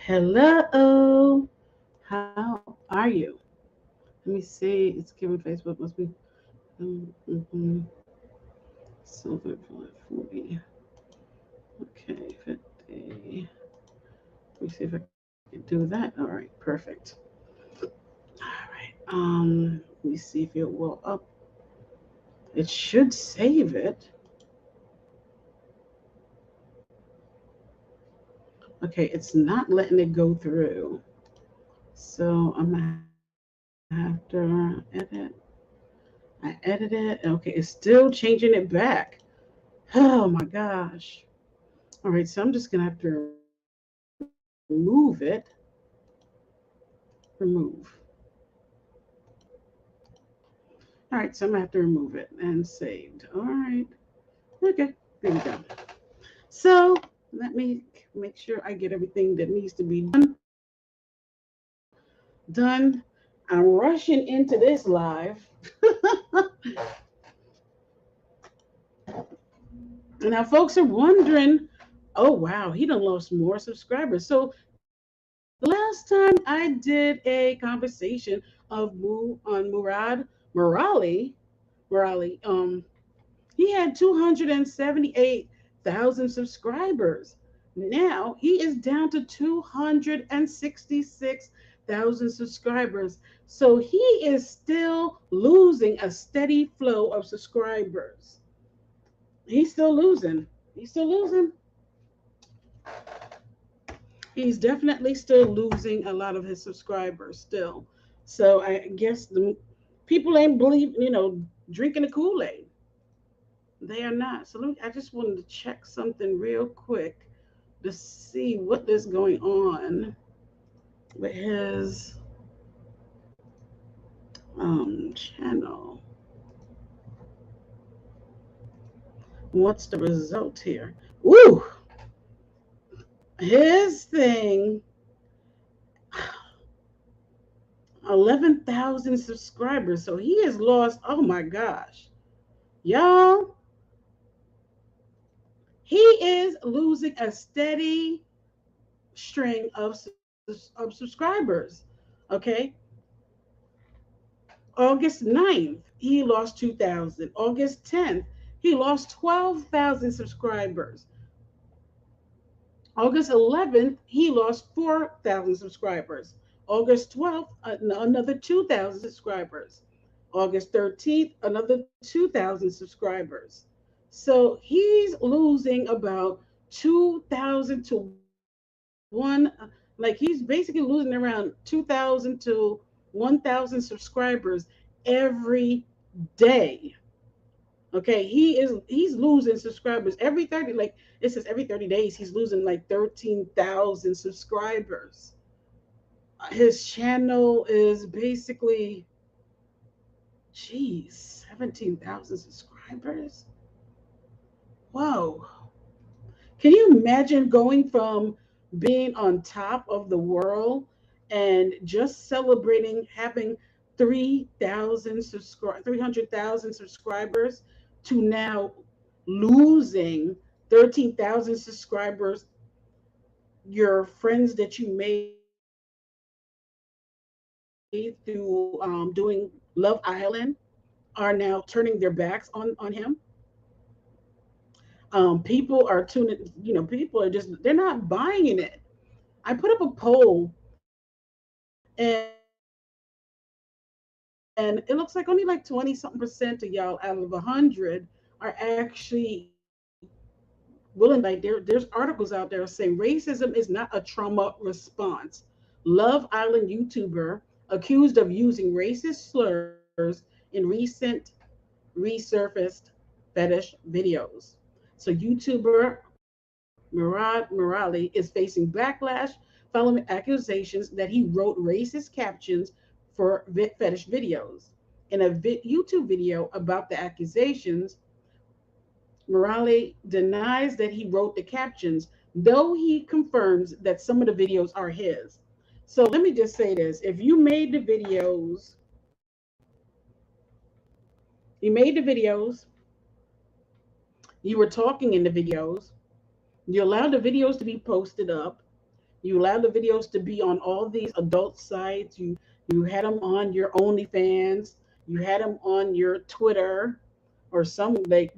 Hello. How are you? Let me see. It's giving Facebook must be silver 40. Okay, 50. Let me see if I can do that. All right, perfect. All right. Let me see if it will up. It should save it. Okay, it's not letting it go through. So I'm gonna have to edit. I edited it. Okay, it's still changing it back. Oh my gosh. All right, so I'm just gonna have to remove it. Remove. All right, so I'm gonna have to remove it and saved. All right. Okay, there we go. So let me make sure I get everything that needs to be done. I'm rushing into this live. Now, folks are wondering, oh wow, he done lost more subscribers. So the last time I did a conversation of on Merali, he had 278,000 subscribers. Now he is down to 266,000 subscribers. So he is still losing a steady flow of subscribers. He's still losing. He's still losing. He's definitely still losing a lot of his subscribers still. So I guess the people ain't drinking the Kool-Aid. They are not. So I just wanted to check something real quick to see what is going on with his channel. What's the result here? Ooh, his thing, 11,000 subscribers. So he has lost, oh my gosh. Y'all, he is losing a steady string of subscribers. Okay. August 9th, he lost 2,000. August 10th, he lost 12,000 subscribers. August 11th, he lost 4,000 subscribers. August 12th, another 2,000 subscribers. August 13th, another 2,000 subscribers. So he's losing about 2,000 to one, like he's basically losing around 2,000 to 1,000 subscribers every day. Okay, he's losing subscribers every 30, like it says every 30 days he's losing like 13,000 subscribers. His channel is basically, geez, 17,000 subscribers. Whoa. Can you imagine going from being on top of the world and just celebrating having 300,000 subscribers to now losing 13,000 subscribers? Your friends that you made through doing Love Island are now turning their backs on him. People are tuning, people are just, they're not buying in it. I put up a poll, and it looks like only like 20 something percent of y'all out of 100 are actually willing to buy in. Like there's articles out there saying racism is not a trauma response. Love Island YouTuber accused of using racist slurs in recent resurfaced fetish videos. So YouTuber Murad Merali is facing backlash following accusations that he wrote racist captions for fetish videos. In a YouTube video about the accusations, Merali denies that he wrote the captions, though he confirms that some of the videos are his. So let me just say this. If you made the videos, you made the videos, you were talking in the videos, you allowed the videos to be posted up, You allowed the videos to be on all these adult sites. You had them on your OnlyFans. You had them on your Twitter or some like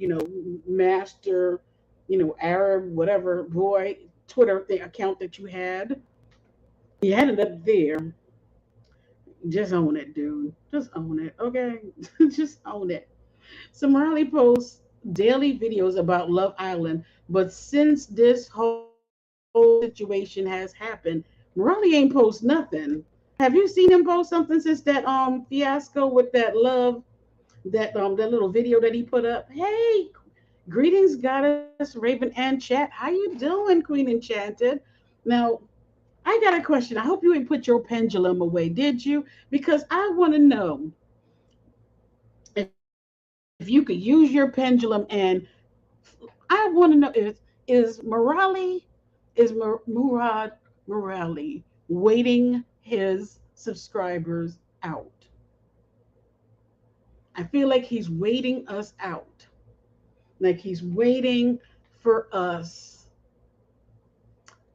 master Arab whatever boy Twitter account that you had. You had it up there. Just own it, dude. Just own it, okay? Just own it. So Merali posts daily videos about Love Island, but since this whole situation has happened, Merali ain't post nothing. Have you seen him post something since that fiasco with that love that little video that he put up? Hey, greetings, goddess Raven and chat. How you doing, Queen Enchanted? Now, I got a question. I hope you ain't put your pendulum away, did you? Because I want to know if you could use your pendulum and I want to know is Merali Murad Merali waiting his subscribers out? I feel like he's waiting us out. Like he's waiting for us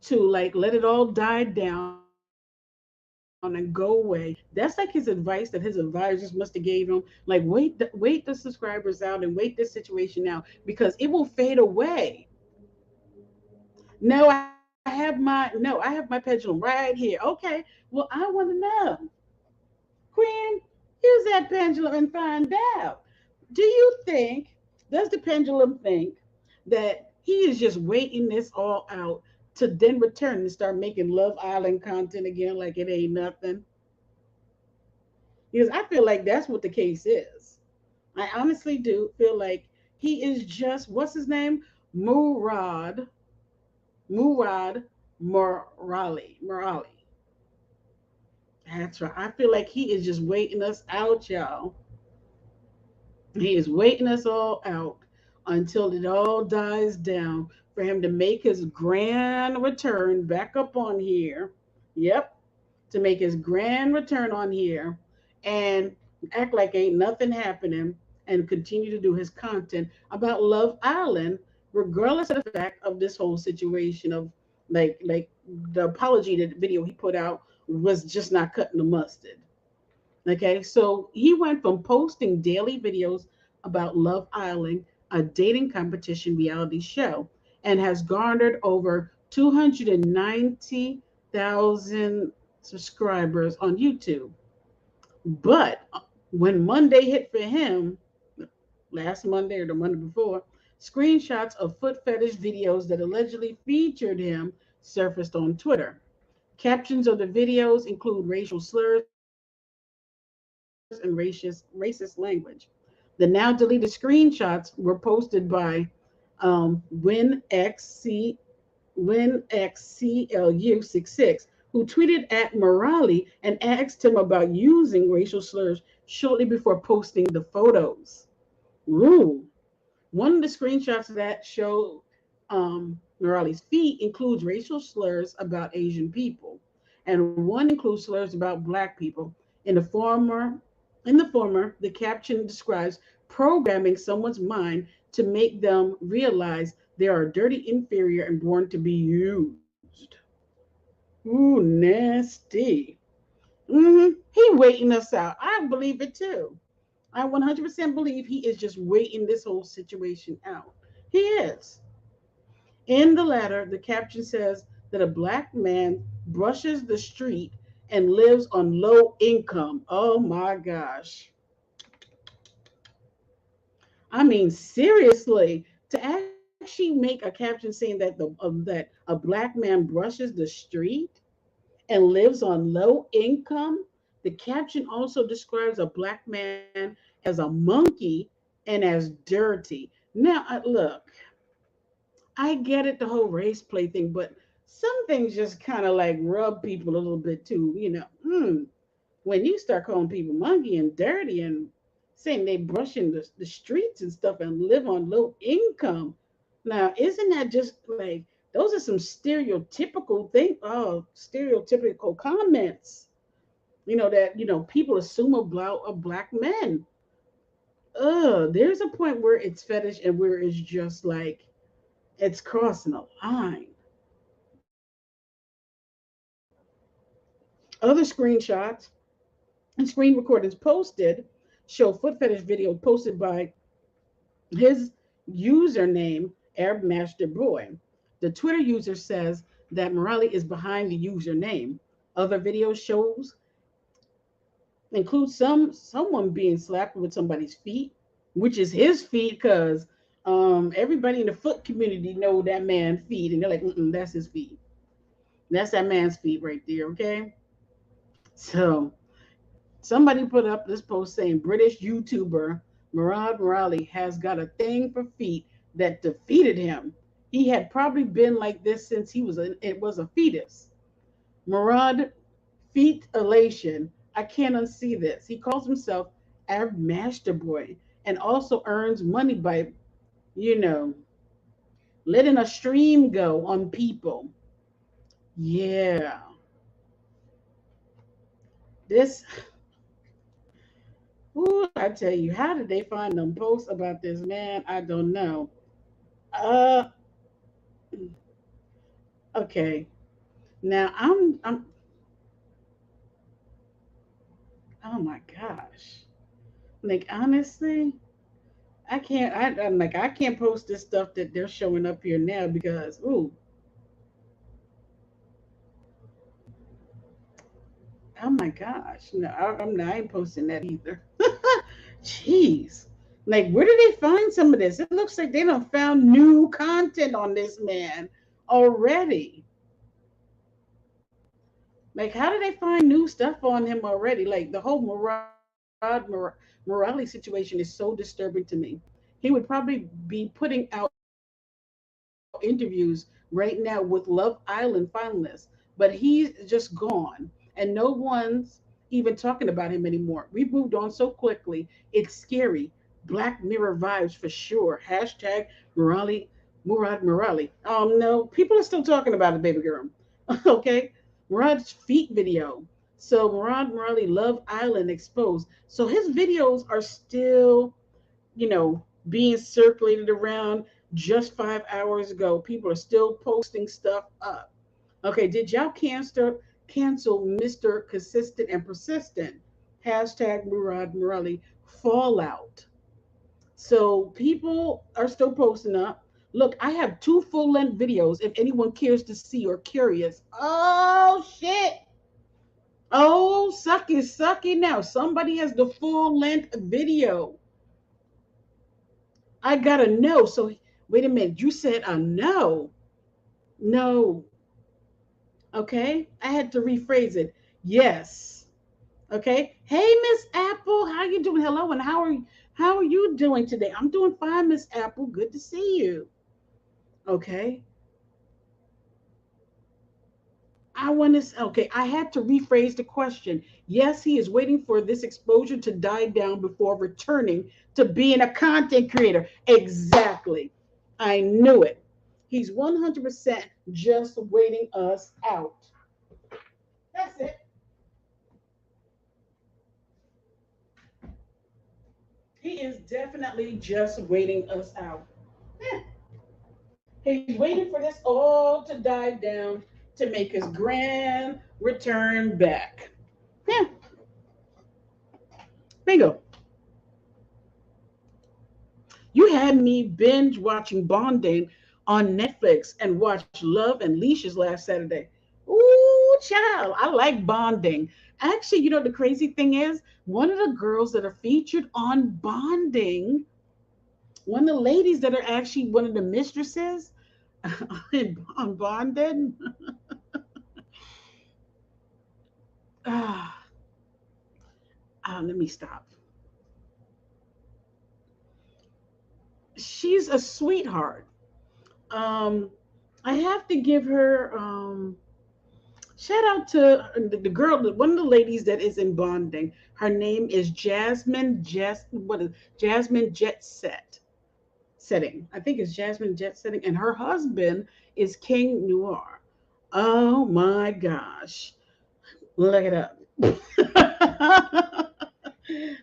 to like let it all die down and go away. That's like his advice that his advisors must have gave him. Like wait the subscribers out and wait this situation out because it will fade away. No, I have my pendulum right here. Okay. Well, I want to know, Queen, use that pendulum and find out. Do you think, does the pendulum think that he is just waiting this all out to then return and start making Love Island content again like it ain't nothing? Because I feel like that's what the case is. I honestly do feel like he is just, what's his name? Murad, Murad Merali. Merali. That's right. I feel like he is just waiting us out, y'all. He is waiting us all out until it all dies down for him to make his grand return back up on here. Yep, to make his grand return on here and act like ain't nothing happening and continue to do his content about Love Island, regardless of the fact of this whole situation of like the apology that the video he put out was just not cutting the mustard. Okay, so he went from posting daily videos about Love Island, a dating competition reality show, and has garnered over 290,000 subscribers on YouTube. But when Monday hit for him, last Monday or the Monday before, screenshots of foot fetish videos that allegedly featured him surfaced on Twitter. Captions of the videos include racial slurs and racist language. The now deleted screenshots were posted by WinXC, WinXCLU66, who tweeted at Merali and asked him about using racial slurs shortly before posting the photos. Ooh. One of the screenshots that show Morales' feet includes racial slurs about Asian people, and one includes slurs about Black people. In the former, the caption describes programming someone's mind to make them realize they are dirty, inferior, and born to be used. Ooh, nasty. He waiting us out. I believe it too. I 100% believe he is just waiting this whole situation out. He is. In the latter, the caption says that a black man brushes the street and lives on low income. Oh my gosh. I mean, seriously, to actually make a caption saying that that a black man brushes the street and lives on low income, the caption also describes a black man as a monkey and as dirty. Now, look, I get it, the whole race play thing, but some things just kind of like rub people a little bit too. When you start calling people monkey and dirty and saying they brushing the streets and stuff and live on low income, now isn't that just like those are some stereotypical thing? Oh, stereotypical comments. That people assume of black men. There's a point where it's fetish and where it's just like it's crossing a line. Other screenshots and screen recordings posted show foot fetish video posted by his username, Arab Master Boy. The Twitter user says that Merali is behind the username. Other video shows include someone being slapped with somebody's feet, which is his feet, because everybody in the foot community know that man's feet, and they're like, that's his feet. That's that man's feet right there. Okay, so somebody put up this post saying British YouTuber Murad Merali has got a thing for feet that defeated him. He had probably been like this since it was a fetus. Murad feet elation. I can't unsee this. He calls himself Arab Master Boy and also earns money by, you know, letting a stream go on people. Yeah. This, ooh, I tell you, how did they find them posts about this man? I don't know. Uh, okay. Now I'm, oh my gosh. Like, honestly, I'm like, I can't post this stuff that they're showing up here now because, ooh, oh my gosh. No, I ain't posting that either. Jeez. Like, where did they find some of this? It looks like they don't found new content on this man already. Like, how did they find new stuff on him already? Like, the whole Morale situation is so disturbing to me. He would probably be putting out interviews right now with Love Island finalists, but he's just gone, and no one's even talking about him anymore. We've moved on so quickly. It's scary. Black Mirror vibes for sure. Hashtag Morali, Murad Merali. No, people are still talking about it, baby girl. Okay, Murad's feet video. So Murad Merali Love Island exposed. So his videos are still, being circulated around. Just 5 hours ago, people are still posting stuff up. Okay, did y'all cancel Mr. Consistent and Persistent? Hashtag Murad Merali fallout. So people are still posting up. Look, I have two full length videos if anyone cares to see or curious. Oh shit. Oh, sucky, sucky now. Somebody has the full length video. I gotta know. So wait a minute. You said a no. No. Okay. I had to rephrase it. Yes. Okay. Hey, Miss Apple, how you doing? Hello, and how are you doing today? I'm doing fine, Miss Apple. Good to see you. Okay. Okay, I had to rephrase the question. Yes, he is waiting for this exposure to die down before returning to being a content creator. Exactly. I knew it. He's 100% just waiting us out. That's it. He is definitely just waiting us out. Yeah. He's waiting for this all to die down to make his grand return back. Yeah, bingo. You had me binge watching Bonding on Netflix and watched Love and Leashes last Saturday. Ooh, child, I like Bonding. Actually, the crazy thing is, one of the girls that are featured on Bonding, one of the ladies that are actually one of the mistresses on Bonding, ah, let me stop. She's a sweetheart. Um, I have to give her shout out to the girl, one of the ladies that is in Bonding. Her name is Jasmine Jet Setting. I think it's Jasmine Jet Setting, and her husband is King Noir. Oh my gosh, look it up.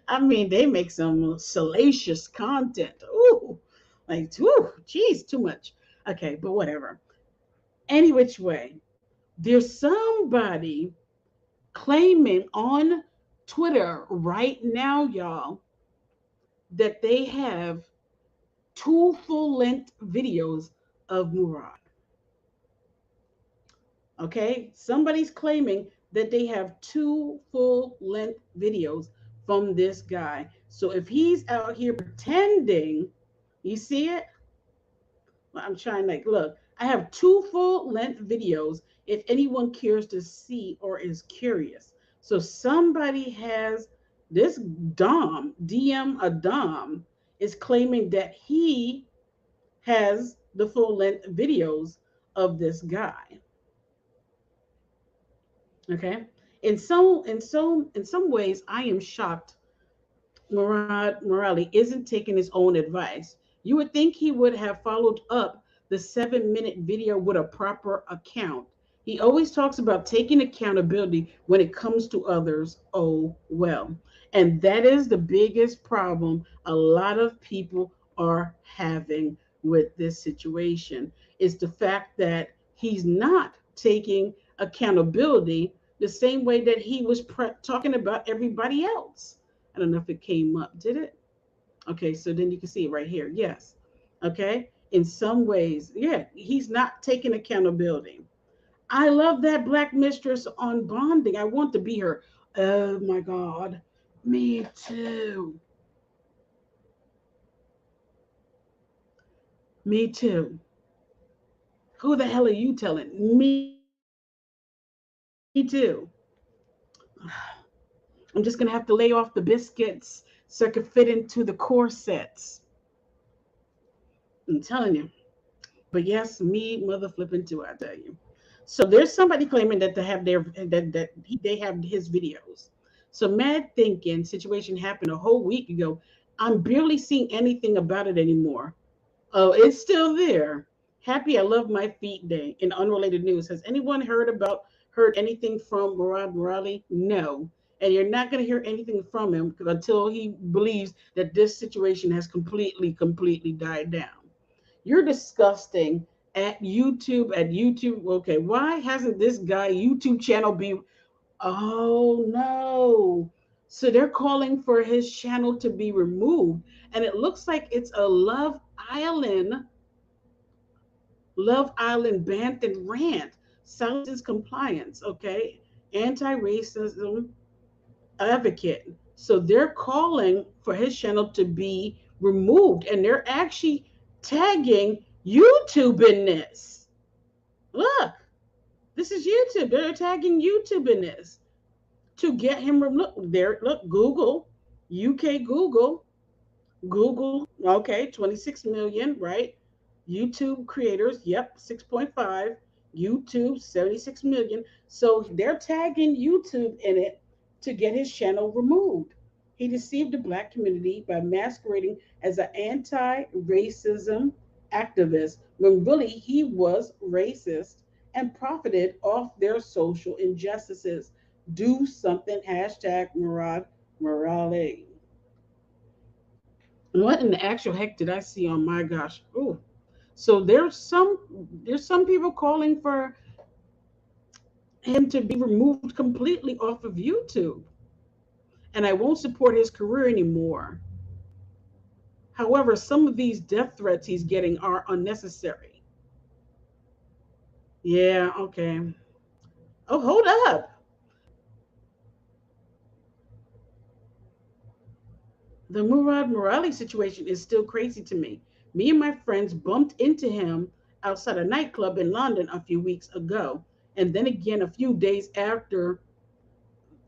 I mean, they make some salacious content. Ooh, like, ooh, geez, too much. Okay, but whatever. Any which way, there's somebody. claiming on Twitter right now, y'all, that they have two full length videos of Murad. Okay, somebody's claiming that they have two full length videos from this guy. So if he's out here pretending, you see it? I'm trying, like, look, I have two full length videos if anyone cares to see or is curious. So somebody has this DM a Dom is claiming that he has the full length videos of this guy. Okay. In some ways, I am shocked Murad Merali isn't taking his own advice. You would think he would have followed up the 7-minute video with a proper account. He always talks about taking accountability when it comes to others. Oh, well. And that is the biggest problem a lot of people are having with this situation is the fact that he's not taking accountability the same way that he was talking about everybody else. I don't know if it came up. Did it? Okay, so then you can see it right here. Yes. Okay. In some ways, yeah, he's not taking accountability. I love that Black Mistress on bonding. I want to be her. Oh my God. Me too. Me too. Who the hell are you telling? Me too. I'm just going to have to lay off the biscuits so I could fit into the corsets. I'm telling you. But yes, me mother flipping too, I tell you. So there's somebody claiming that they have they have his videos. So mad thinking situation happened a whole week ago. I'm barely seeing anything about it anymore. Oh, it's still there. Happy I love my feet day. In unrelated news, has anyone heard anything from Murad Merali? No. And you're not going to hear anything from him until he believes that this situation has completely died down. You're disgusting at YouTube. Okay, why hasn't this guy YouTube channel be? Oh no. So they're calling for his channel to be removed. And it looks like it's a Island, Love Island banned and rant. Silence compliance, okay? Anti-racism advocate. So they're calling for his channel to be removed. And they're actually tagging YouTube in this. Look, this is YouTube. They're tagging YouTube in this to get him look there. Look, UK Google, okay, 26 million, right? YouTube creators, yep, 6.5. YouTube, 76 million. So they're tagging YouTube in it to get his channel removed. He deceived the Black community by masquerading as an anti racism activist when really he was racist and profited off their social injustices. Do something, hashtag Murad Merali. What in the actual heck did I see on my gosh? Ooh. So there's some people calling for him to be removed completely off of YouTube. And I won't support his career anymore. However, some of these death threats he's getting are unnecessary. Yeah, okay. Oh, hold up. The Murad Merali situation is still crazy to me. Me and my friends bumped into him outside a nightclub in London a few weeks ago, and then again a few days after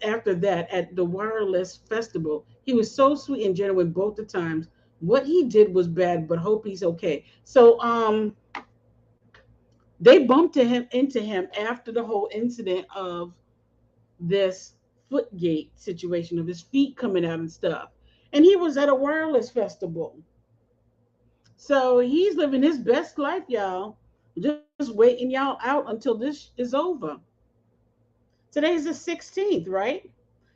that at the Wireless Festival. He was so sweet and genuine both the times. What he did was bad, but hope he's okay. So they bumped into him after the whole incident of this Footgate situation of his feet coming out and stuff. And he was at a Wireless Festival. So he's living his best life, y'all. Just waiting y'all out until this is over. Today's the 16th, right?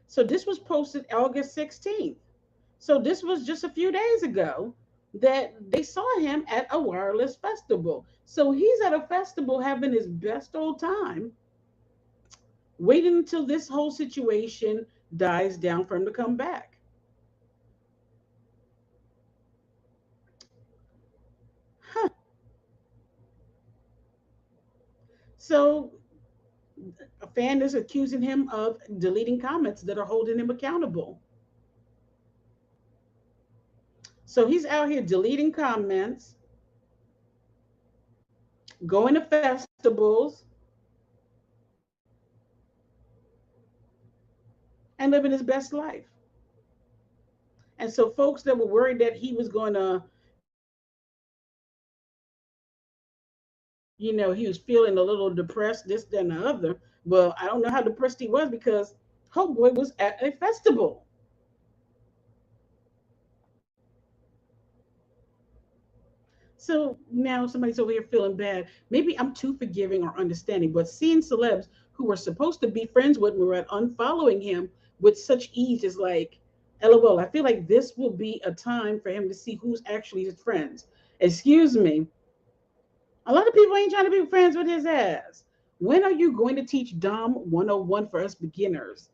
So this was posted August 16th. So this was just a few days ago that they saw him at a Wireless Festival. So he's at a festival having his best old time. waiting until this whole situation dies down for him to come back. Huh. So a fan is accusing him of deleting comments that are holding him accountable. So he's out here deleting comments, going to festivals, and living his best life. And so folks that were worried that he was going to, he was feeling a little depressed, this, that, and the other. Well, I don't know how depressed he was because Homeboy was at a festival. So now somebody's over here feeling bad. Maybe I'm too forgiving or understanding, but seeing celebs who were supposed to be friends with Murad unfollowing him with such ease is like, LOL. I feel like this will be a time for him to see who's actually his friends. Excuse me. A lot of people ain't trying to be friends with his ass. When are you going to teach Dom 101 for us beginners?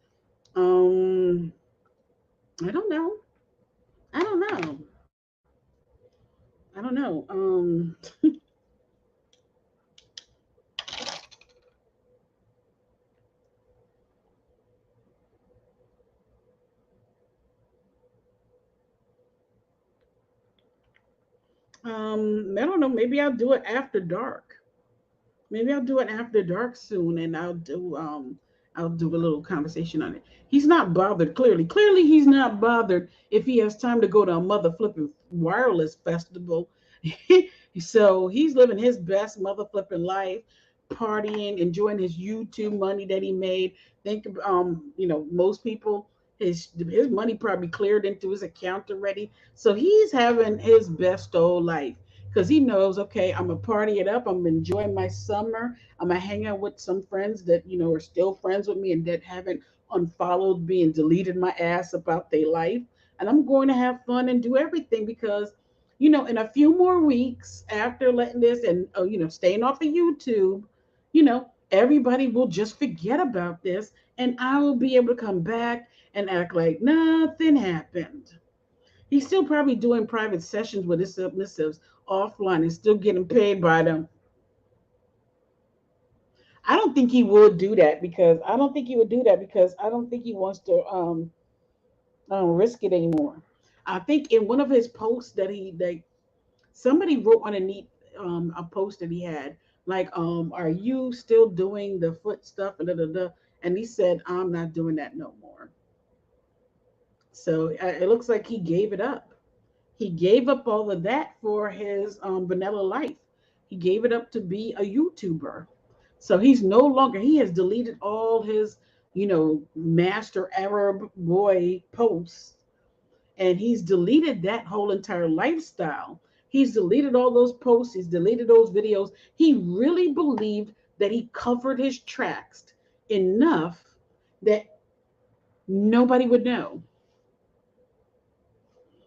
Um, I don't know. I don't know. I don't know. I don't know. Maybe I'll do it after dark. Maybe I'll do it after dark soon, and I'll do a little conversation on it. He's not bothered. Clearly he's not bothered if he has time to go to a mother flipping wireless festival. So he's living his best mother flipping life, partying, enjoying his YouTube money that he made. Think, most people his money probably cleared into his account already. So he's having his best old life because he knows, okay, I'm gonna party it up. I'm gonna enjoy my summer. I'm gonna hang out with some friends that are still friends with me and that haven't unfollowed me and deleted my ass about their life. And I'm going to have fun and do everything because, in a few more weeks after letting this and staying off of YouTube, everybody will just forget about this, and I will be able to come back and act like nothing happened. He's still probably doing private sessions with his submissives offline and still getting paid by them. I don't think he would do that because I don't think he wants to risk it anymore. I think in one of his posts that somebody wrote underneath a post that he had like, are you still doing the foot stuff and da, da, da. And he said, I'm not doing that no more. So it looks like he gave it up. He gave up all of that for his vanilla life. He gave it up to be a YouTuber. So he's no longer, he has deleted all his, master Arab boy posts, and he's deleted that whole entire lifestyle. He's deleted all those posts, he's deleted those videos. He really believed that he covered his tracks enough that nobody would know.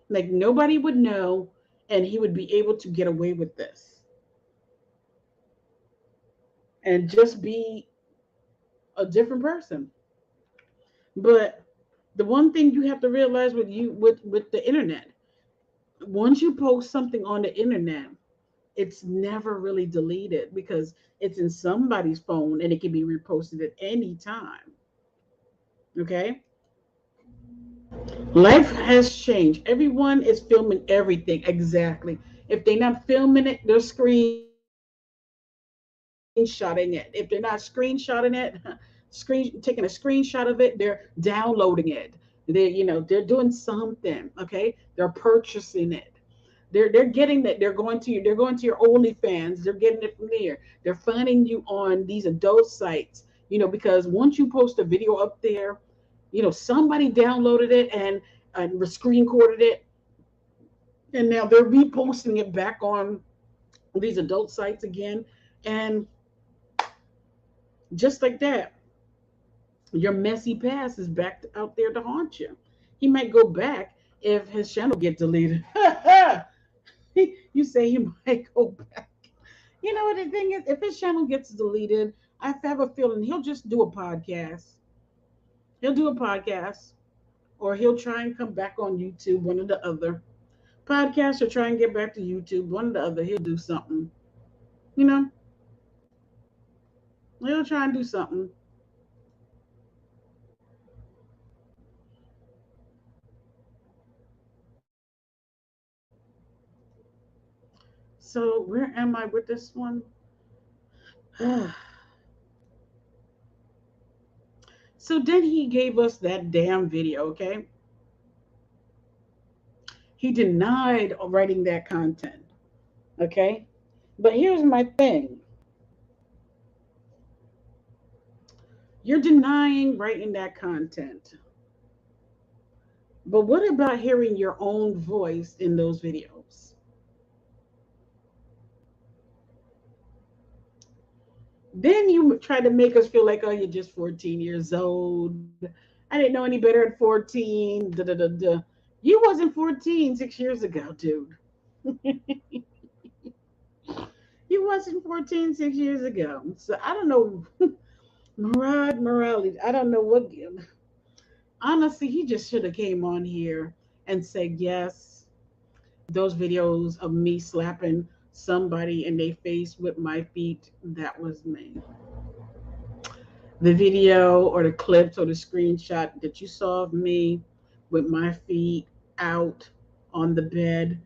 Like nobody would know, and he would be able to get away with this and just be a different person. But the one thing you have to realize with the internet, once you post something on the internet, it's never really deleted because it's in somebody's phone and it can be reposted at any time. Okay? Life has changed. Everyone is filming everything exactly. If they're not filming it, they're screenshotting it. If they're not screenshotting it, taking a screenshot of it, they're downloading it. They're doing something. Okay, they're purchasing it. They're getting that. They're going to your OnlyFans. They're getting it from there. They're finding you on these adult sites. Because once you post a video up there, somebody downloaded it and screen recorded it, and now they're reposting it back on these adult sites again, and just like that, your messy past is back out there to haunt you. He might go back if his channel get deleted. You say he might go back. You know what the thing is? If his channel gets deleted, I have a feeling he'll just do a podcast. He'll do a podcast, or he'll try and come back on YouTube, one or the other. Podcast or try and get back to YouTube, one or the other. He'll do something. You know, he'll try and do something. So where am I with this one? So then he gave us that damn video, okay? He denied writing that content, okay? But here's my thing. You're denying writing that content. But what about hearing your own voice in those videos? Then you try to make us feel like, oh, you're just 14 years old. I didn't know any better at 14. Da, da, da, da. You wasn't 14 6 years ago, dude. You wasn't 14 6 years ago. So I don't know. Murad Merali, I don't know what. Honestly, he just should have came on here and said, yes, those videos of me slapping somebody in their face with my feet, that was me. The video or the clips or the screenshot that you saw of me with my feet out on the bed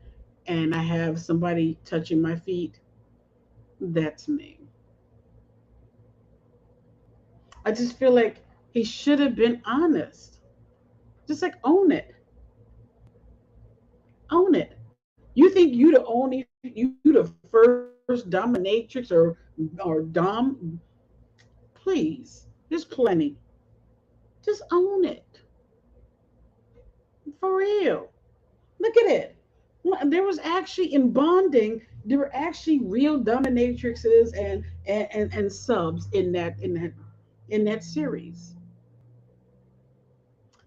and I have somebody touching my feet, that's me. I just feel like he should have been honest. Just like own it. Own it. You think you the only you the first dominatrix or dom? Please, there's plenty. Just own it for real. Look at it. There was actually in bonding. There were actually real dominatrixes and subs in that series.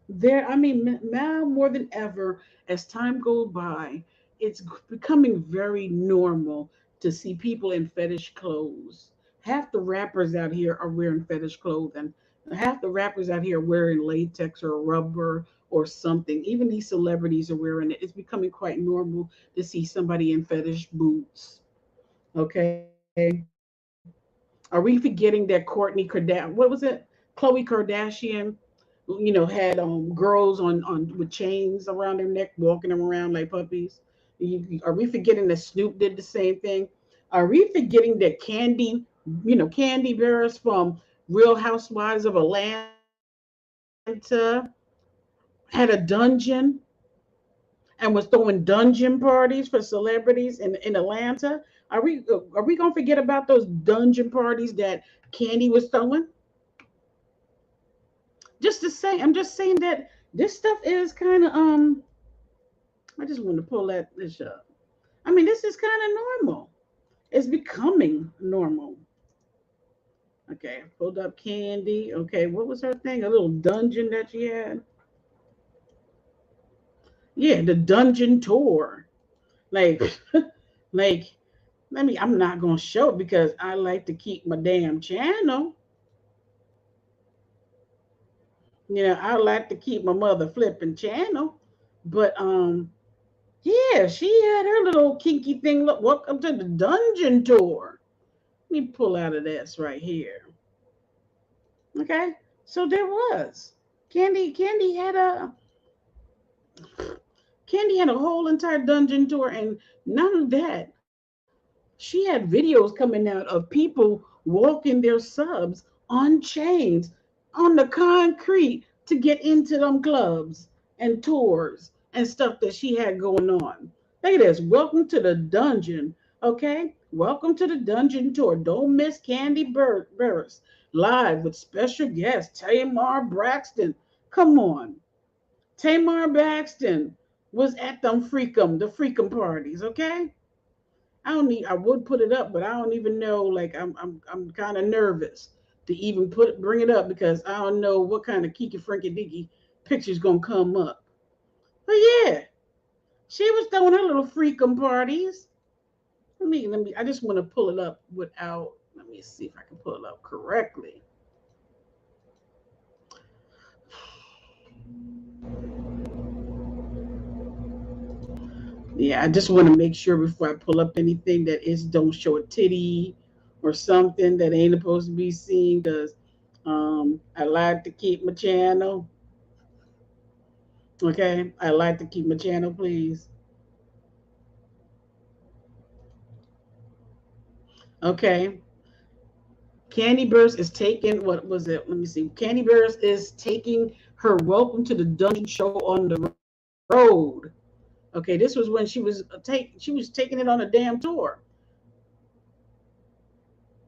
There, I mean, now more than ever, as time goes by, it's becoming very normal to see people in fetish clothes. Half the rappers out here are wearing fetish clothing. Half the rappers out here are wearing latex or rubber or something. Even these celebrities are wearing it. It's becoming quite normal to see somebody in fetish boots. Okay. Are we forgetting that Courtney Kardashian, what was it? Khloe Kardashian, had girls on with chains around their neck, walking them around like puppies. Are we forgetting that Snoop did the same thing? Are we forgetting that Candy Bears from Real Housewives of Atlanta had a dungeon and was throwing dungeon parties for celebrities in Atlanta? Are we gonna forget about those dungeon parties that Candy was throwing? Just to say, I'm just saying that this stuff is kind of I just want to pull this up. I mean, this is kind of normal. It's becoming normal. Okay, pulled up Candy. Okay, what was her thing? A little dungeon that she had. Yeah, the dungeon tour. Like, like. Let me. I'm not gonna show it because I like to keep my damn channel. I like to keep my mother flipping channel. But yeah, she had her little kinky thing. Look, welcome to the dungeon tour. Let me pull out of this right here. Okay, so there was Candy had a whole entire dungeon tour, and none of that. She had videos coming out of people walking their subs on chains on the concrete to get into them clubs and tours and stuff that she had going on. Look at this. Welcome to the dungeon. Okay? Welcome to the dungeon tour. Don't miss Candy Burris live with special guest Tamar Braxton. Come on. Tamar Braxton was at the freakum parties, okay? I would put it up, but I don't even know. Like I'm kind of nervous to even bring it up because I don't know what kind of kiki franky dicky picture's gonna come up. But yeah, she was throwing her little freakum parties. Let me. I just want to pull it up without. Let me see if I can pull it up correctly. Yeah, I just want to make sure before I pull up anything that is don't show a titty or something that ain't supposed to be seen because I like to keep my channel. Okay, I like to keep my channel, please. Okay, Candy Burst is taking what was it? Let me see. Candy Burst is taking her Welcome to the Dungeon show on the road. Okay, this was when she was taking it on a damn tour.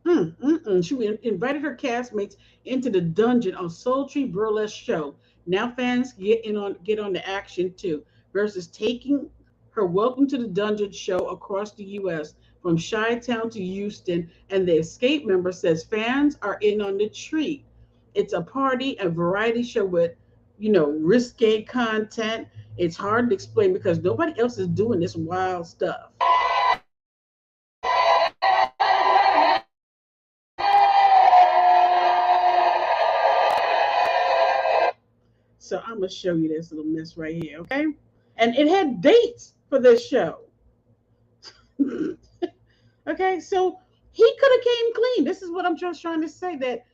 She invited her castmates into the dungeon on sultry burlesque show. Now fans get on the action too. Versus taking her Welcome to the Dungeon show across the U.S. from Chi-Town to Houston, and the Escape member says fans are in on the treat. It's a party, a variety show with, risque content. It's hard to explain because nobody else is doing this wild stuff. So I'm gonna show you this little mess right here, okay? And it had dates for this show. Okay, so he could have came clean. This is what I'm just trying to say, that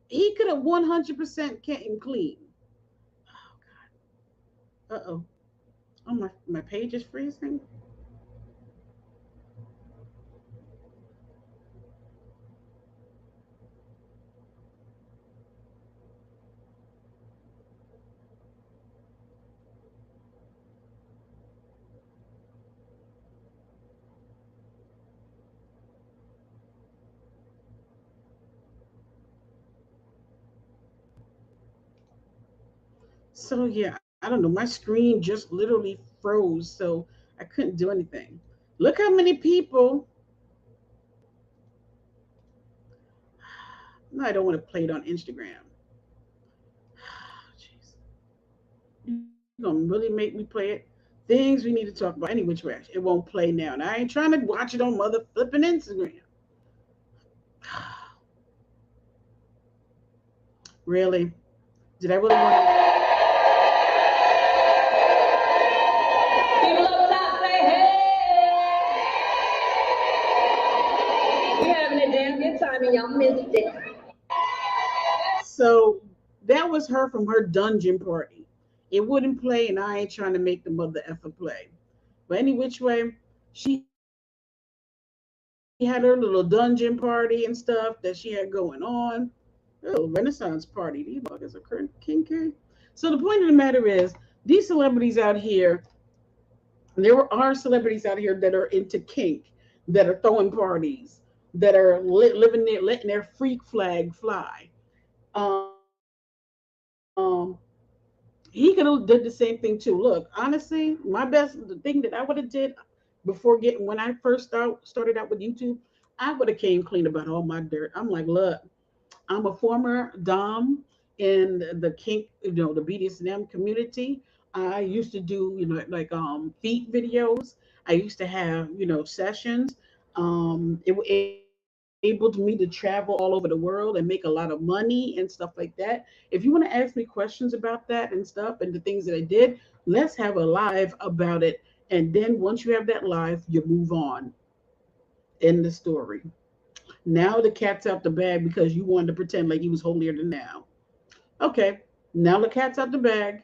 he could have 100% came clean. Uh-oh. Oh, my page is freezing. So yeah, I don't know. My screen just literally froze, so I couldn't do anything. Look how many people. No, I don't want to play it on Instagram. Jeez. You're gonna really make me play it. Things we need to talk about. Any which way. It won't play now. And I ain't trying to watch it on mother flipping Instagram. Really? Did I really want to? People up top say, hey, we're having a damn good time and y'all missed it. So that was her from her dungeon party. It wouldn't play, and I ain't trying to make the mother effer play. But any which way, she had her little dungeon party and stuff that she had going on. Oh, Renaissance party. These motherfuckers are king K. So the point of the matter is, these celebrities out here, are celebrities out here that are into kink, that are throwing parties, that are living there, letting their freak flag fly. He could have did the same thing too. Look, honestly, my best the thing that I would have did before getting when I first started out with YouTube, I would have came clean about all my dirt. I'm like, look, I'm a former dom in the kink, the BDSM community. I used to do, like feet videos. I used to have, sessions. It enabled me to travel all over the world and make a lot of money and stuff like that. If you want to ask me questions about that and stuff and the things that I did, let's have a live about it. And then once you have that live, you move on in the story. Now the cat's out the bag because you wanted to pretend like he was holier than thou. Okay, now the cat's out the bag.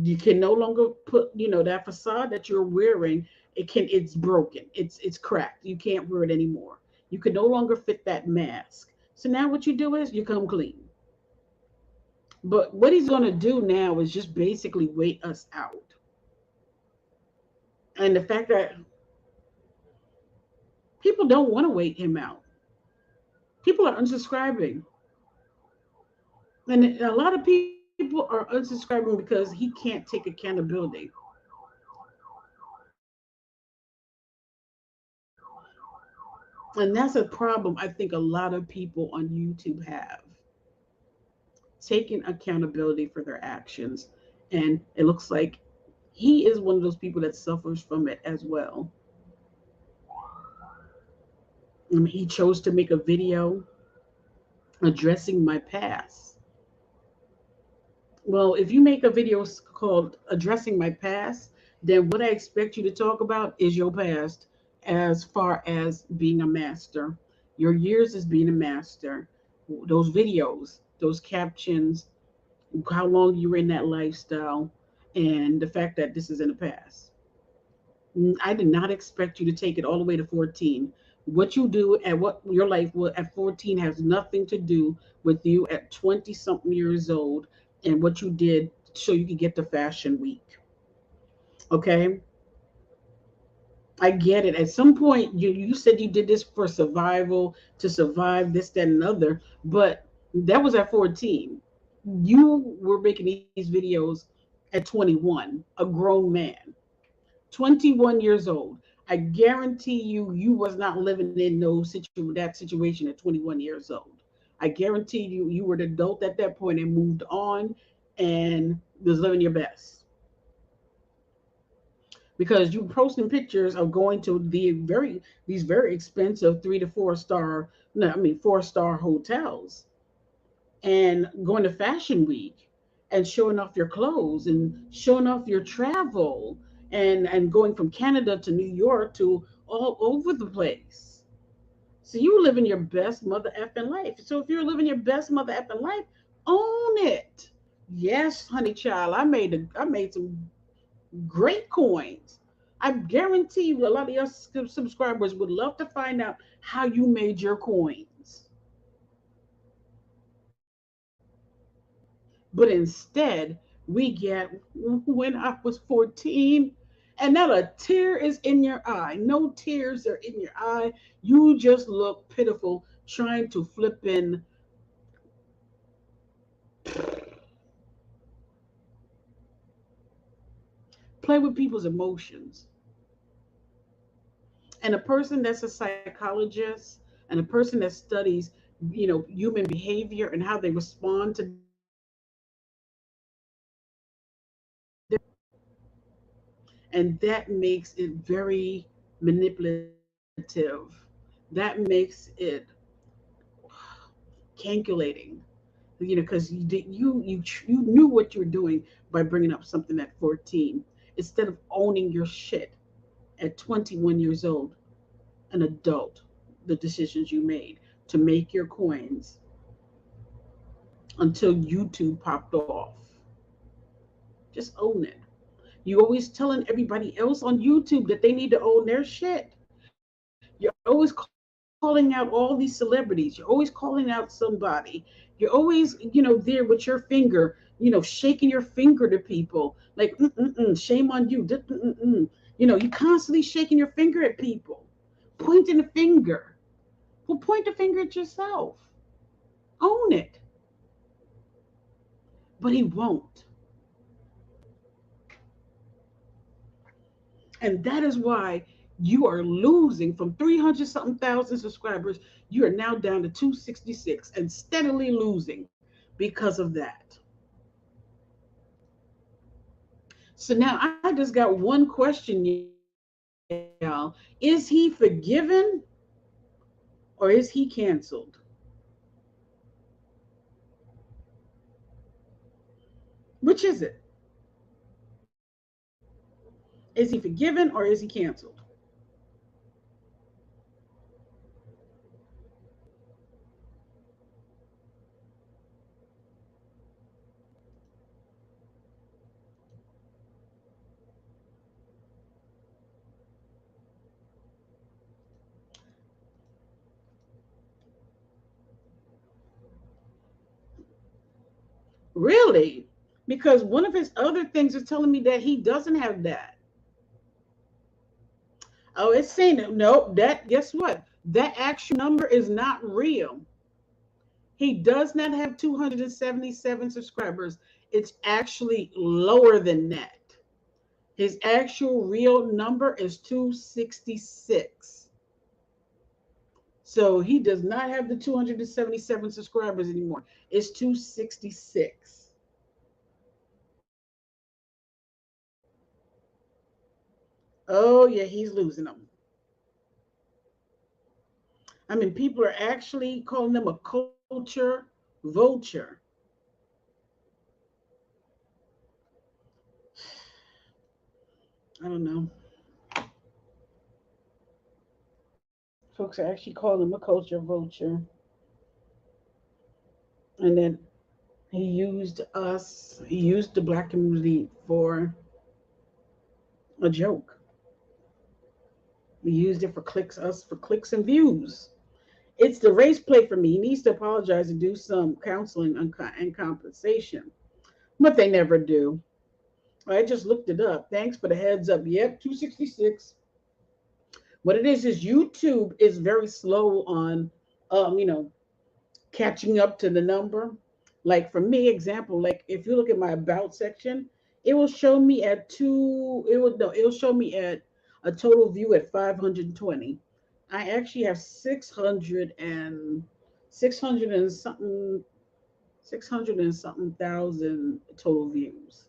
You can no longer put, that facade that you're wearing. It's broken. It's cracked. You can't wear it anymore. You can no longer fit that mask. So now what you do is you come clean. But what he's going to do now is just basically wait us out. And the fact that people don't want to wait him out. People are unsubscribing. And a lot of people are unsubscribing because he can't take accountability. And that's a problem I think a lot of people on YouTube have, taking accountability for their actions. And it looks like he is one of those people that suffers from it as well. He chose to make a video addressing my past. Well, if you make a video called Addressing My Past, then what I expect you to talk about is your past as far as being a master, your years as being a master, those videos, those captions, how long you were in that lifestyle, and the fact that this is in the past. I did not expect you to take it all the way to 14. What you do and what your life will at 14 has nothing to do with you at 20 something years old and what you did so you could get to Fashion Week. Okay? I get it. At some point, you said you did this for survival, to survive this, that, and other, but that was at 14. You were making these videos at 21, a grown man. 21 years old. I guarantee you was not living in that situation at 21 years old. I guarantee you were an adult at that point and moved on and was living your best because you were posting pictures of going to these very expensive 3 to 4 star, no, I mean 4 star hotels, and going to Fashion Week and showing off your clothes and showing off your travel and going from Canada to New York to all over the place. So you were living your best mother effing life. So if you're living your best mother effing life, own it. Yes, honey child, I made some great coins. I guarantee you a lot of your subscribers would love to find out how you made your coins. But instead, we get when I was 14 and not a tear is in your eye. No tears are in your eye. You just look pitiful trying to flip in, play with people's emotions. And a person that's a psychologist and a person that studies, human behavior and how they respond to different and that makes it very manipulative. That makes it calculating, because you knew what you were doing by bringing up something at 14 instead of owning your shit at 21 years old, an adult, the decisions you made to make your coins until YouTube popped off. Just own it. You always telling everybody else on YouTube that they need to own their shit. You're always calling out all these celebrities. You're always calling out somebody. You're always, there with your finger, shaking your finger to people. Like, shame on you. You constantly shaking your finger at people, pointing a finger. Well, point the finger at yourself. Own it. But he won't. And that is why you are losing from 300 something thousand subscribers. You are now down to 266 and steadily losing because of that. So now I just got one question, y'all. Is he forgiven or is he canceled? Which is it? Is he forgiven or is he canceled? Really? Because one of his other things is telling me that he doesn't have that. Oh, it's saying that. No, that, guess what? That actual number is not real. He does not have 277 subscribers. It's actually lower than that. His actual real number is 266. So he does not have the 277 subscribers anymore. It's 266. Oh, yeah, he's losing them. I mean, people are actually calling them a culture vulture. I don't know. Folks are actually calling him a culture vulture. And then he used the black community for a joke. He used it for clicks and views. It's the race play for me. He needs to apologize and do some counseling and compensation, but they never do. I just looked it up. Thanks for the heads up. Yep, 266. What it is YouTube is very slow on, you know, catching up to the number. Like for me, example, like if you look at my about section, it will show me at two. It will no, it'll show me at a total view at 520. I actually have 600 and something 600 and something thousand total views.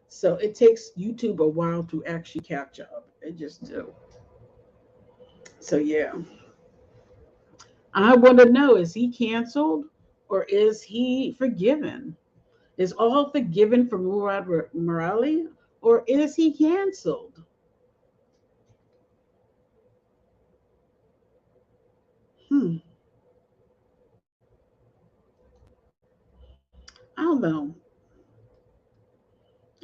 So it takes YouTube a while to actually catch up. It just do. So yeah, I want to know: is he canceled or is he forgiven? Is all forgiven for Murad Merali, or is he canceled? Hmm, I don't know.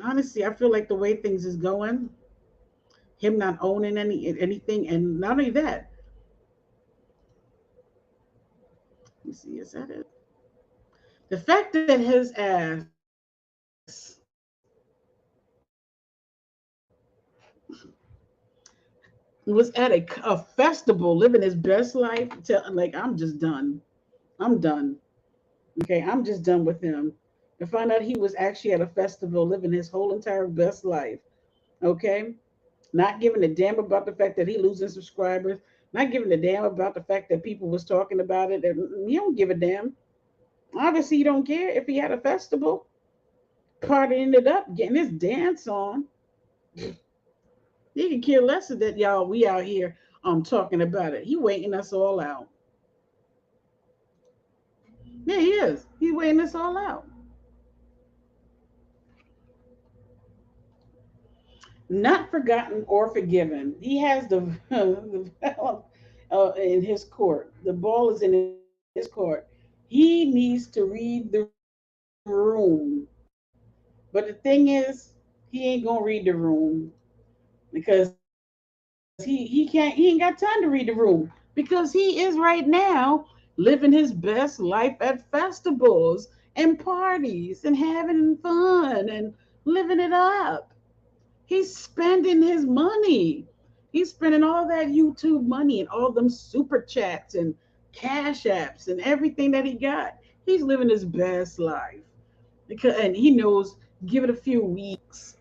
Honestly, I feel like the way things is going, him not owning anything, and not only that. Let me see, is that it? The fact that his ass was at a festival living his best life, like, I'm just done. I'm done. Okay, I'm just done with him. To find out he was actually at a festival living his whole entire best life. Okay, not giving a damn about the fact that he losing subscribers, not giving a damn about the fact that people was talking about it. And you don't give a damn. Obviously, you don't care if he had a festival, partying it up, getting his dance on. He can care less of that, y'all. We out here talking about it. He waiting us all out. Yeah, he is. He's waiting us all out. Not forgotten or forgiven. He has the in his court. The ball is in his court. He needs to read the room. But the thing is, he ain't gonna read the room because he ain't got time to read the room because he is right now living his best life at festivals and parties and having fun and living it up. He's spending his money. He's spending all that YouTube money and all them super chats and cash apps and everything that he got. He's living his best life because, and he knows. Give it a few weeks,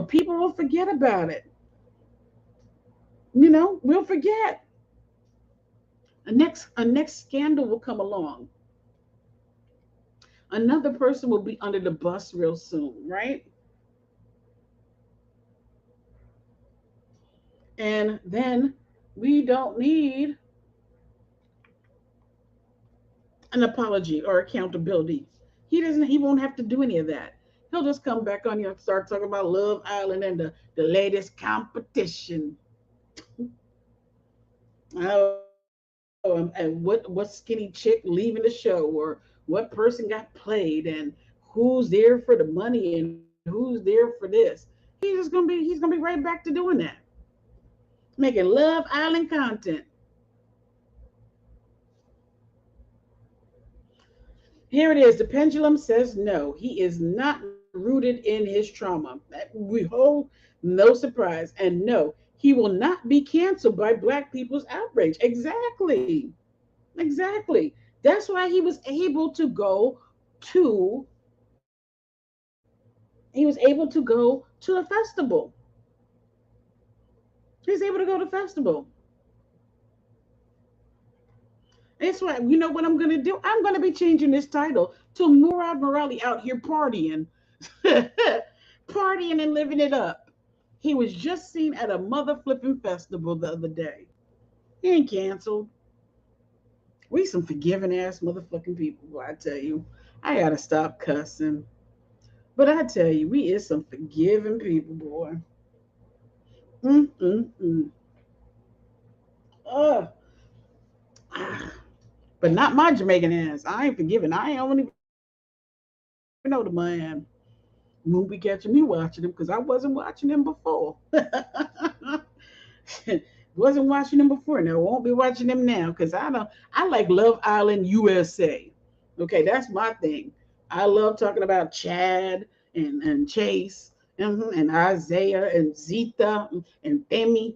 people will forget about it. We'll forget. A next scandal will come along. Another person will be under the bus real soon, right? And then we don't need an apology or accountability. He won't have to do any of that. He'll just come back on here and start talking about Love Island and the latest competition. And what skinny chick leaving the show, or what person got played, and who's there for the money and who's there for this. He's gonna be right back to doing that. Making Love Island content. Here it is. The pendulum says no. He is not rooted in his trauma. We hold no surprise. And no, he will not be canceled by black people's outrage. Exactly. Exactly. That's why he was able to go to to go to a festival. He's able to go to festival. That's why, you know what I'm gonna do? I'm gonna be changing this title to Murad Merali out here partying. Partying and living it up. He was just seen at a mother flipping festival the other day. He ain't canceled. We some forgiving ass motherfucking people, boy. I tell you, I gotta stop cussing. But I tell you, we is some forgiving people, boy. Mm. Uh, but not my Jamaican ass. I ain't forgiving. I don't even know the man. Won't be catching me watching them because I wasn't watching them before. Wasn't watching them before. Now won't be watching them now because I like Love Island USA. Okay, that's my thing. I love talking about Chad and Chase and Isaiah and Zeta and Femi.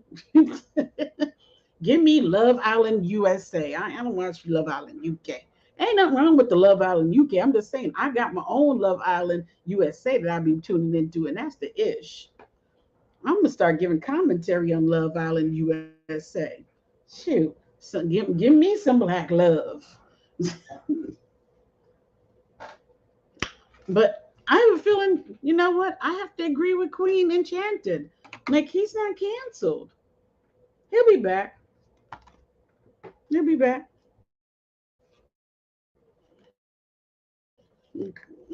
Give me Love Island USA. I don't watch Love Island UK. Ain't nothing wrong with the Love Island UK. I'm just saying I got my own Love Island USA that I be tuning into, and that's the ish. I'm gonna start giving commentary on Love Island USA. Shoot, so give me some black love. But I have a feeling, you know what? I have to agree with Queen Enchanted. Like he's not canceled. He'll be back. He'll be back.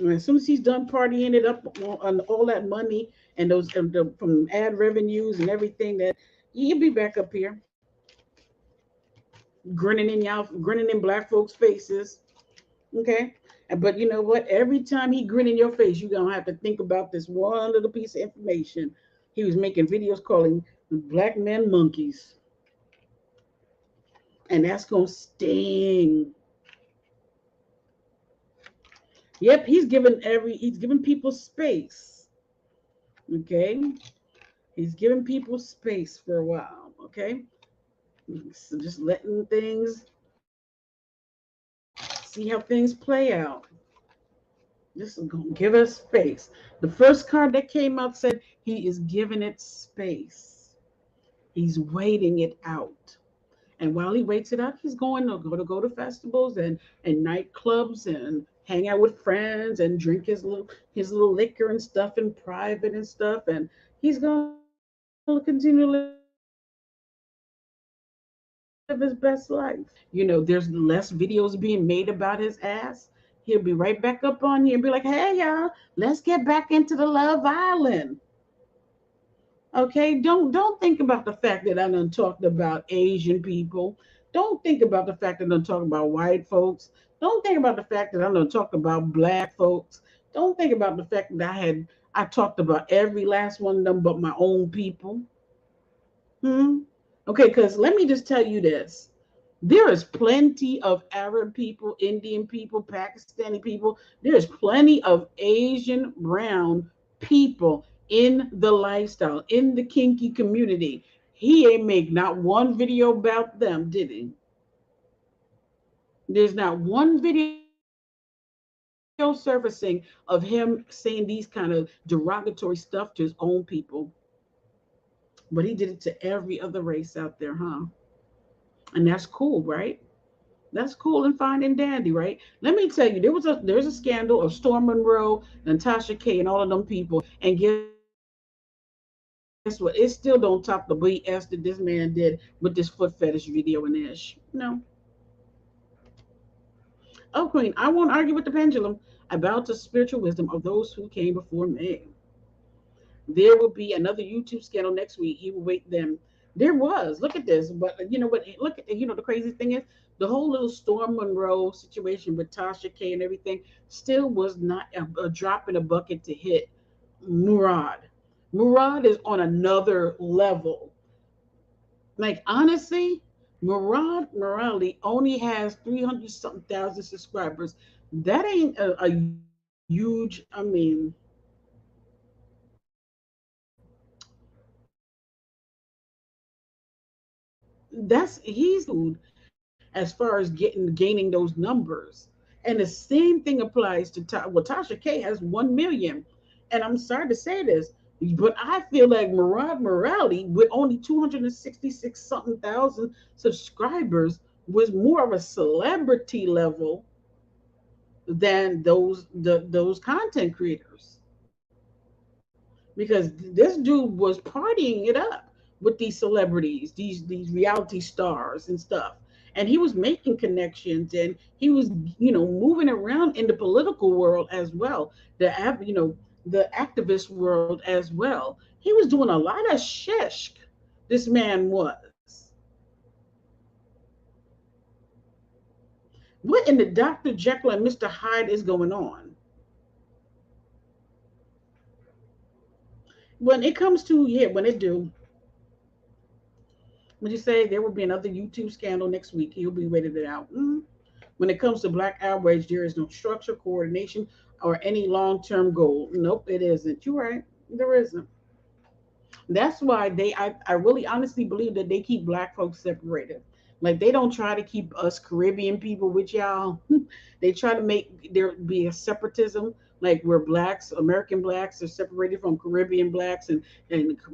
As soon as he's done partying it up on all that money and those from ad revenues and everything, that he'll be back up here, grinning in black folks' faces. Okay. But you know what? Every time he grin in your face, you're gonna have to think about this one little piece of information. He was making videos calling black men monkeys. And that's gonna sting. Yep, he's giving people space. Okay. He's giving people space for a while. Okay. So just letting things see how things play out. Just gonna give us space. The first card that came out said he is giving it space. He's waiting it out. And while he waits it out, he's going to go to festivals and nightclubs and hang out with friends and drink his little liquor and stuff in private and stuff. And he's going to continue to live his best life. There's less videos being made about his ass. He'll be right back up on here and be like, "Hey y'all, let's get back into the Love Island." Okay, don't think about the fact that I done talked about Asian people. Don't think about the fact that I done talked about white folks. Don't think about the fact that I done talked about black folks. Don't think about the fact that I talked about every last one of them but my own people. Hmm? Okay, because let me just tell you this. There is plenty of Arab people, Indian people, Pakistani people. There's plenty of Asian brown people in the lifestyle, in the kinky community. He ain't make not one video about them, did he? There's not one video surfacing of him saying these kind of derogatory stuff to his own people. But he did it to every other race out there, huh? And that's cool, right? That's cool and fine and dandy, right? Let me tell you, there's a scandal of Storm Monroe, Natasha K, and all of them people. And guess what? It still don't top the BS that this man did with this foot fetish video and ish. No. Oh, Queen, I won't argue with the pendulum about the spiritual wisdom of those who came before me. There will be another YouTube scandal next week. He will wait them. There was. Look at this. But you know what? Look at the crazy thing is the whole little Storm Monroe situation with Tasha K and everything still was not a drop in a bucket to hit Murad. Murad is on another level. Like honestly, Murad Merali only has 300 something thousand subscribers. That ain't a huge. That's he's as far as gaining those numbers. And the same thing applies to Tasha K has 1 million. And I'm sorry to say this, but I feel like Murad Morale with only 266 something thousand subscribers was more of a celebrity level than those content creators, because this dude was partying it up with these celebrities, these reality stars and stuff. and he was making connections, and he was, moving around in the political world as well, the activist world as well. He was doing a lot of shish. This man was. What in the Dr. Jekyll and Mr. Hyde is going on? When it comes to, yeah, when it do, when you say there will be another YouTube scandal next week, he'll be waiting it out. When it comes to black outrage, there is no structure, coordination, or any long-term goal. Nope, it isn't. You're right. There isn't. That's why I really honestly believe that they keep black folks separated. Like they don't try to keep us Caribbean people with y'all. They try to make there be a separatism, like where blacks, American blacks are separated from Caribbean blacks, and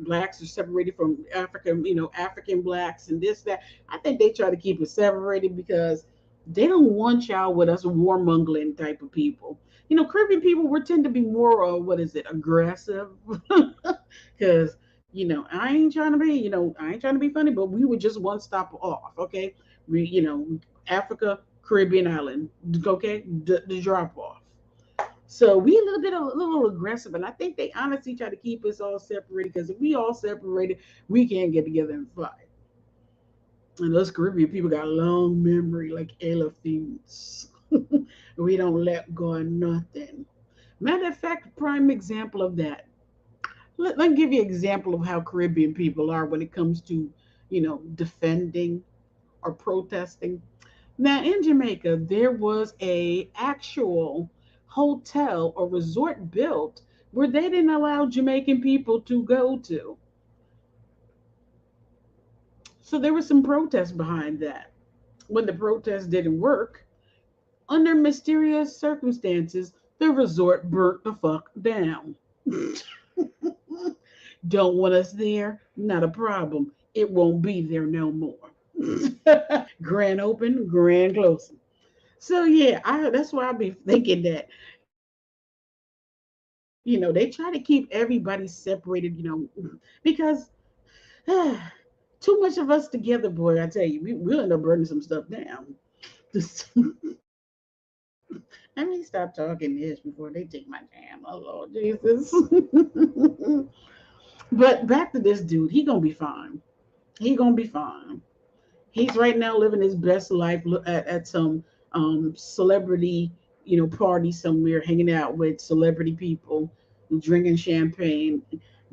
blacks are separated from African, African blacks and this, that. I think they try to keep it separated because they don't want y'all with us warmongering type of people. Caribbean people, we tend to be more, what is it, aggressive. Because I ain't trying to be, I ain't trying to be funny, but we were just one stop off, okay? Africa, Caribbean island, okay, the drop off. So we a little aggressive, and I think they honestly try to keep us all separated because if we all separated, we can't get together and fight. And those Caribbean people got a long memory like elephants. We don't let go of nothing. Matter of fact, prime example of that. Let me give you an example of how Caribbean people are when it comes to, defending or protesting. Now in Jamaica, there was a actual hotel or resort built where they didn't allow Jamaican people to go to. So there was some protest behind that. When the protest didn't work, under mysterious circumstances, the resort burnt the fuck down. Don't want us there? Not a problem. It won't be there no more. Grand open, grand closing. So yeah, that's why I be thinking that, they try to keep everybody separated, because too much of us together, boy, I tell you, we'll end up burning some stuff down. Let me stop talking this before they take my jam. Oh Lord Jesus. But back to this dude, he gonna be fine. He gonna be fine. He's right now living his best life at some celebrity, party somewhere, hanging out with celebrity people, drinking champagne,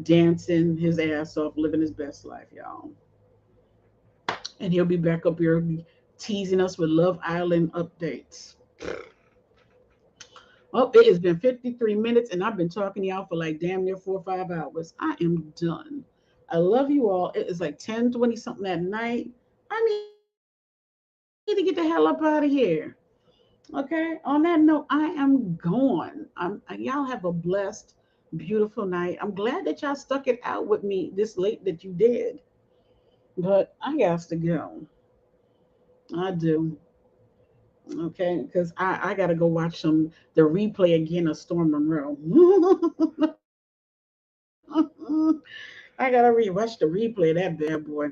dancing his ass off, living his best life, y'all. And he'll be back up here teasing us with Love Island updates. Oh, it has been 53 minutes, and I've been talking to y'all for like damn near 4 or 5 hours. I am done. I love you all. It is like 10:20 something at night. I need to get the hell up out of here. Okay. On that note, I am gone. Y'all have a blessed, beautiful night. I'm glad that y'all stuck it out with me this late that you did. But I got to go. I do. Okay, because I gotta go watch the replay again of Storm Monroe. I gotta rewatch the replay of that bad boy.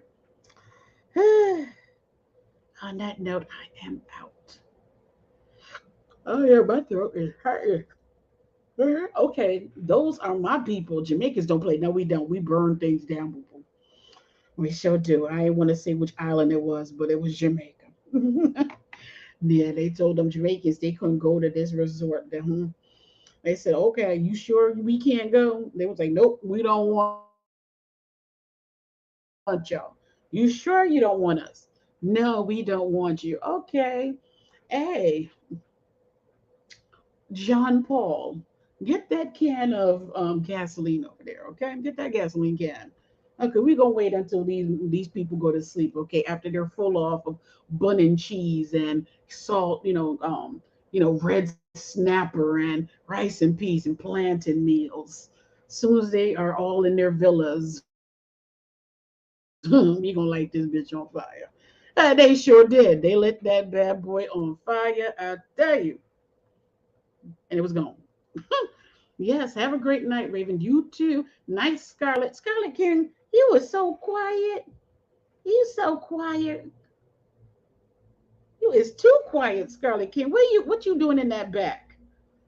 On that note, I am out. Oh yeah, my throat is hurting. Okay, those are my people. Jamaicans don't play. No, we don't. We burn things down, boo boo. We sure do. I didn't want to say which island it was, but it was Jamaica. Yeah, they told them Jamaicans they couldn't go to this resort. They said, "Okay, you sure we can't go?" They was like, "Nope, we don't want y'all. You sure you don't want us?" No, we don't want you. Okay, hey, John Paul, get that can of gasoline over there. Okay, get that gasoline can. Okay, we're gonna wait until these people go to sleep. Okay, after they're full off of bun and cheese and salt, red snapper and rice and peas and plantain meals. Soon as they are all in their villas, we gonna light this bitch on fire. They sure did. They lit that bad boy on fire. I tell you, and it was gone. Yes, have a great night, Raven. You too. Night, Scarlet. Scarlet King, you were so quiet. You so quiet. You is too quiet, Scarlet King. What you doing in that back?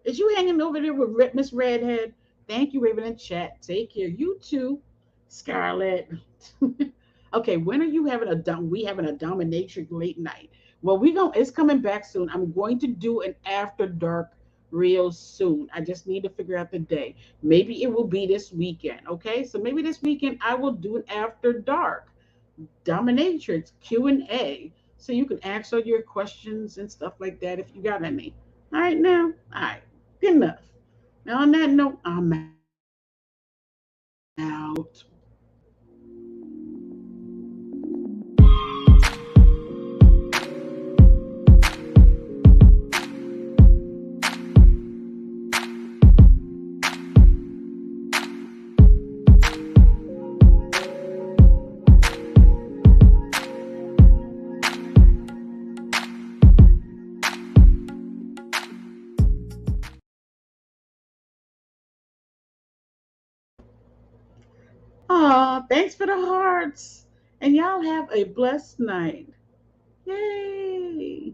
Is you hanging over there with Miss Redhead? Thank you, Raven and Chat. Take care. You too, Scarlet. Okay, when are you having we having a dominatrix late night? Well, it's coming back soon. I'm going to do an after dark real soon. I just need to figure out the day. Maybe it will be this weekend. Okay, so maybe this weekend I will do an after dark dominatrix Q&A, so you can ask all your questions and stuff like that if you got any. All right, now, all right, good enough. Now on that note, I'm out. Aw, thanks for the hearts. And y'all have a blessed night. Yay.